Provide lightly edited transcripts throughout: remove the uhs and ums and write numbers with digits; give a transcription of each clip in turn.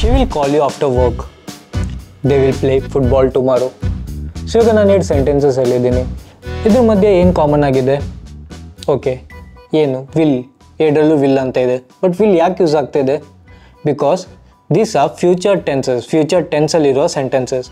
She will call you after work. They will play football tomorrow. So ಇವಾಗ ನಾನು 2 sentences ಹೇಳಿದ್ದೀನಿ. ಇದ್ರ ಮಧ್ಯೆ ಏನು ಕಾಮನ್ ಆಗಿದೆ? ಓಕೆ, ಏನು? ವಿಲ್. ಎರಡರಲ್ಲೂ ವಿಲ್ ಅಂತ ಇದೆ. ಬಟ್ ವಿಲ್ ಯಾಕೆ ಯೂಸ್ ಆಗ್ತಿದೆ? Because these are future tenses. Future ಟೆನ್ಸಲ್ಲಿರೋ ಸೆಂಟೆನ್ಸಸ್.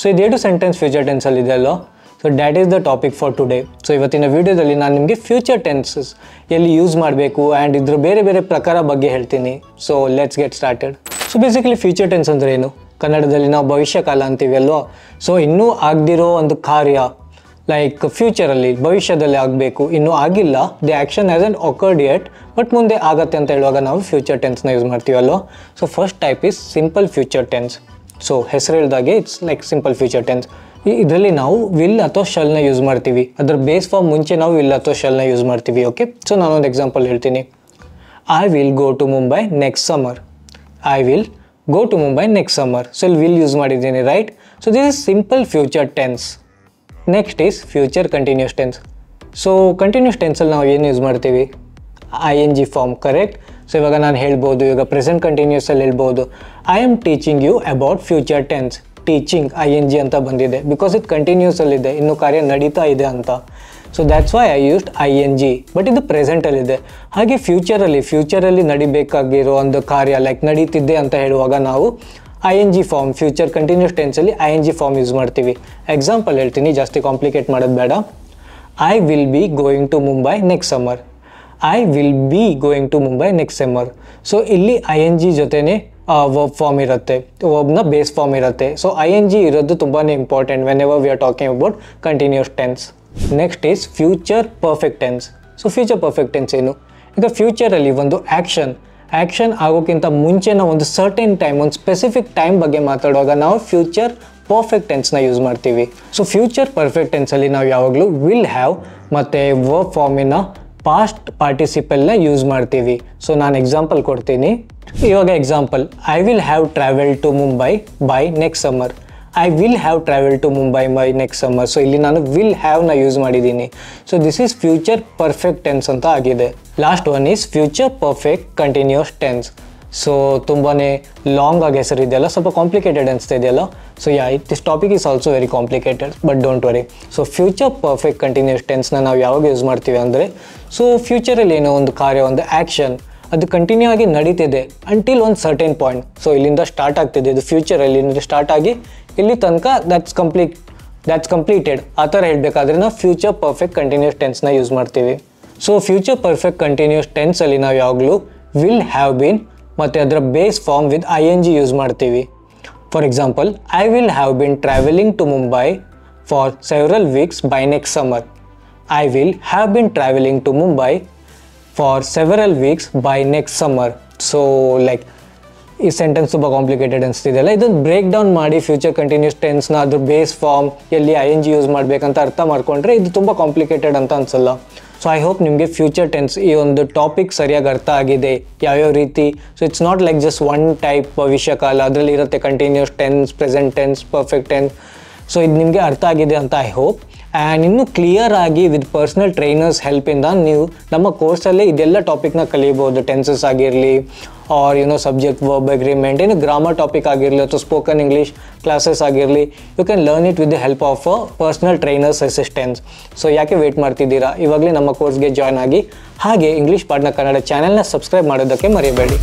ಸೊ ಇದೇನು ಸೆಂಟೆನ್ಸ್ ಫ್ಯೂಚರ್ ಟೆನ್ಸಲ್ಲಿದೆ ಅಲ್ಲೋ. So that is the topic for today. So ಇವತ್ತಿನ ವೀಡಿಯೋದಲ್ಲಿ ನಾನು ನಿಮಗೆ ಫ್ಯೂಚರ್ ಟೆನ್ಸಸ್ ಎಲ್ಲಿ ಯೂಸ್ ಮಾಡಬೇಕು ಆ್ಯಂಡ್ ಇದ್ರ ಬೇರೆ ಬೇರೆ ಪ್ರಕಾರ ಬಗ್ಗೆ ಹೇಳ್ತೀನಿ. So let's get started. So basically future tense ಅಂದರೆ ಏನು? ಕನ್ನಡದಲ್ಲಿ ನಾವು ಭವಿಷ್ಯಕಾಲ ಅಂತೀವಿ ಅಲ್ವಾ. ಸೊ ಇನ್ನೂ ಆಗದಿರೋ ಒಂದು ಕಾರ್ಯ ಲೈಕ್ ಫ್ಯೂಚರಲ್ಲಿ ಭವಿಷ್ಯದಲ್ಲಿ ಆಗಬೇಕು, ಇನ್ನೂ ಆಗಿಲ್ಲ, the action hasn't occurred yet, but ಮುಂದೆ ಆಗತ್ತೆ ಅಂತ ಹೇಳುವಾಗ ನಾವು ಫ್ಯೂಚರ್ ಟೆನ್ಸ್ನ ಯೂಸ್ ಮಾಡ್ತೀವಲ್ವ. So first type is simple future tense. So ಹೆಸರು ಹೇಳಿದಾಗೆ it's like simple future tense. ಇದರಲ್ಲಿ ನಾವು ವಿಲ್ ಅಥವಾ ಶಲ್ನ ಯೂಸ್ ಮಾಡ್ತೀವಿ. ಅದರ ಬೇಸ್ ಫಾರ್ಮ್ ಮುಂಚೆ ನಾವು ವಿಲ್ ಅಥವಾ ಶಲ್ನ ಯೂಸ್ ಮಾಡ್ತೀವಿ. ಓಕೆ, ಸೊ ನಾನೊಂದು ಎಕ್ಸಾಂಪಲ್ ಹೇಳ್ತೀನಿ. I will go to Mumbai next summer. I will go to Mumbai next summer. So ಇಲ್ಲಿ ವಿಲ್ ಯೂಸ್ ಮಾಡಿದ್ದೀನಿ, right? So this is simple future tense. Next is future continuous tense. So continuous ಟೆನ್ಸಲ್ಲಿ ನಾವು ಏನು use ಮಾಡ್ತೀವಿ? ING form, correct? So ಇವಾಗ ನಾನು ಹೇಳ್ಬೋದು, ಇವಾಗ ಪ್ರೆಸೆಂಟ್ ಕಂಟಿನ್ಯೂಸಲ್ಲಿ ಹೇಳ್ಬೋದು, I am teaching you about future tense. Teaching ING ಅಂತ ಬಂದಿದೆ ಬಿಕಾಸ್ ಇದು ಕಂಟಿನ್ಯೂಸಲ್ಲಿದೆ, ಇನ್ನೂ ಕಾರ್ಯ ನಡೀತಾ ಇದೆ ಅಂತ. So that's why I used ING. But ಇದು ಪ್ರೆಸೆಂಟಲ್ಲಿದೆ. ಹಾಗೆ ಫ್ಯೂಚರಲ್ಲಿ ನಡಿಬೇಕಾಗಿರೋ ಒಂದು ಕಾರ್ಯ ಲೈಕ್ ನಡೀತಿದ್ದೆ ಅಂತ ಹೇಳುವಾಗ ನಾವು ING ಫಾರ್ಮ್, ಫ್ಯೂಚರ್ ಕಂಟಿನ್ಯೂಸ್ ಟೆನ್ಸಲ್ಲಿ ING ಫಾರ್ಮ್ ಯೂಸ್ ಮಾಡ್ತೀವಿ. ಎಕ್ಸಾಂಪಲ್ ಹೇಳ್ತೀನಿ, ಜಾಸ್ತಿ ಕಾಂಪ್ಲಿಕೇಟ್ ಮಾಡೋದು ಬೇಡ. I will be going to Mumbai next summer. I will be going to Mumbai next summer. So ಇಲ್ಲಿ ING ಜೊತೆನೇ ವರ್ಬ್ ಫಾರ್ಮ್ ಇರುತ್ತೆ, ವರ್ಬ್ನ ಬೇಸ್ ಫಾರ್ಮ್ ಇರುತ್ತೆ. ಸೊ ING ಇರೋದು ತುಂಬಾ important whenever we are talking about continuous tense. Next is future perfect tense. So future perfect tense ಏನು? ಈಗ ಫ್ಯೂಚರಲ್ಲಿ ಒಂದು ಆ್ಯಕ್ಷನ್ ಆಗೋಕ್ಕಿಂತ ಮುಂಚೆನ ಒಂದು ಸರ್ಟೆನ್ ಟೈಮ್, ಒಂದು ಸ್ಪೆಸಿಫಿಕ್ ಟೈಮ್ ಬಗ್ಗೆ ಮಾತಾಡುವಾಗ ನಾವು ಫ್ಯೂಚರ್ ಪರ್ಫೆಕ್ಟ್ ಟೆನ್ಸ್ನ ಯೂಸ್ ಮಾಡ್ತೀವಿ. ಸೊ ಫ್ಯೂಚರ್ ಪರ್ಫೆಕ್ಟ್ ಟೆನ್ಸಲ್ಲಿ ನಾವು ಯಾವಾಗಲೂ ವಿಲ್ ಹ್ಯಾವ್ ಮತ್ತು ವರ್ಬ್ ಫಾರ್ಮಿನ ಪಾಸ್ಟ್ ಪಾರ್ಟಿಸಿಪಲ್ನ ಯೂಸ್ ಮಾಡ್ತೀವಿ. ಸೊ ನಾನು ಎಕ್ಸಾಂಪಲ್ ಕೊಡ್ತೀನಿ. ಇವಾಗ example, I will have travel to Mumbai by next summer. I will have travel to Mumbai by next summer. So ಇಲ್ಲಿ ನಾನು ವಿಲ್ ಹ್ಯಾವ್ನ ಯೂಸ್ ಮಾಡಿದ್ದೀನಿ. So this is future perfect tense ಅಂತ ಆಗಿದೆ. Last one is future perfect continuous tense. So ತುಂಬಾ long ಆಗಿ ಹೆಸರು ಇದೆಯಲ್ಲ, ಸ್ವಲ್ಪ ಕಾಂಪ್ಲಿಕೇಟೆಡ್ ಅನಿಸ್ತಾ ಇದೆಯಲ್ಲ. So this topic is also very complicated, but don't worry. So future perfect continuous ಟೆನ್ಸ್ನ ನಾವು ಯಾವಾಗ ಯೂಸ್ ಮಾಡ್ತೀವಿ ಅಂದರೆ, ಸೊ ಫ್ಯೂಚರಲ್ಲಿ ಏನೋ ಒಂದು ಕಾರ್ಯ, ಒಂದು ಆ್ಯಕ್ಷನ್ ಅದು ಕಂಟಿನ್ಯೂ ಆಗಿ ನಡೀತಿದೆ ಅಂಟಿಲ್ ಒಂದು ಸರ್ಟೆನ್ ಪಾಯಿಂಟ್. ಸೊ ಇಲ್ಲಿಂದ ಸ್ಟಾರ್ಟ್ ಆಗ್ತಿದೆ, ಇದು ಫ್ಯೂಚರಲ್ಲಿ ಸ್ಟಾರ್ಟ್ ಆಗಿ ಇಲ್ಲಿ ತನಕ ದ್ಯಾಟ್ಸ್ ಕಂಪ್ಲೀಟೆಡ್. ಆ ಥರ ಹೇಳಬೇಕಾದ್ರೆ ನಾವು ಫ್ಯೂಚರ್ ಪರ್ಫೆಕ್ಟ್ ಕಂಟಿನ್ಯೂಸ್ ಟೆನ್ಸ್ನ ಯೂಸ್ ಮಾಡ್ತೀವಿ. ಸೊ ಫ್ಯೂಚರ್ ಪರ್ಫೆಕ್ಟ್ ಕಂಟಿನ್ಯೂಸ್ ಟೆನ್ಸಲ್ಲಿ ನಾವು ಯಾವಾಗಲೂ ವಿಲ್ ಹ್ಯಾವ್ ಬೀನ್ ಮತ್ತು ಅದರ base form with ING use ಮಾಡ್ತೀವಿ. For example, I will have been travelling to Mumbai for several weeks by next summer. I will have been travelling to Mumbai for several weeks by next summer. So like ಈ sentence ತುಂಬ complicated ಅನಿಸ್ತಿದೆಯಲ್ಲ, ಇದನ್ನು break down ಮಾಡಿ future continuous ಟೆನ್ಸ್ನ ಅದ್ರ base form ಎಲ್ಲಿ ING use ಮಾಡಬೇಕಂತ ಅರ್ಥ ಮಾಡ್ಕೊಂಡ್ರೆ ಇದು ತುಂಬ ಕಾಂಪ್ಲಿಕೇಟೆಡ್ ಅಂತ ಅನ್ಸಲ್ಲ. ಸೊ ಐ ಹೋಪ್ ನಿಮಗೆ ಫ್ಯೂಚರ್ ಟೆನ್ಸ್ ಈ ಒಂದು ಟಾಪಿಕ್ ಸರಿಯಾಗಿ ಅರ್ಥ ಆಗಿದೆ, ಯಾವ್ಯಾವ ರೀತಿ. So it's not like just one type ಭವಿಷ್ಯಕಾಲ, ಅದರಲ್ಲಿ ಇರುತ್ತೆ continuous tense, present tense, perfect tense. So ಇದು ನಿಮಗೆ ಅರ್ಥ ಆಗಿದೆ ಅಂತ ಐ ಹೋಪ್. ಆ್ಯಂಡ್ ಇನ್ನೂ ಕ್ಲಿಯರ್ ಆಗಿ ವಿತ್ ಪರ್ಸ್ನಲ್ ಟ್ರೈನರ್ಸ್ ಹೆಲ್ಪಿಂದ ನೀವು ನಮ್ಮ ಕೋರ್ಸಲ್ಲೇ ಇದೆಲ್ಲ ಟಾಪಿಕ್ನ ಕಲಿಬೋದು. ಟೆನ್ಸಸ್ ಆಗಿರಲಿ or subject, verb, agreement, grammar topic ಆಗಿರಲಿ ಅಥವಾ ಸ್ಪೋಕನ್ ಇಂಗ್ಲೀಷ್ ಕ್ಲಾಸಸ್ ಆಗಿರಲಿ, you can learn it with the help of a personal trainers assistance. So ಯಾಕೆ ವೇಟ್ ಮಾಡ್ತಿದ್ದೀರಾ? ಇವಾಗಲೇ ನಮ್ಮ ಕೋರ್ಸ್ಗೆ ಜಾಯ್ನ್ ಆಗಿ, ಹಾಗೆ ಇಂಗ್ಲೀಷ್ ಪಾಠ ಕನ್ನಡ ಚಾನೆಲ್ನ ಸಬ್ಸ್ಕ್ರೈಬ್ ಮಾಡೋದಕ್ಕೆ ಮರಿಬೇಡಿ.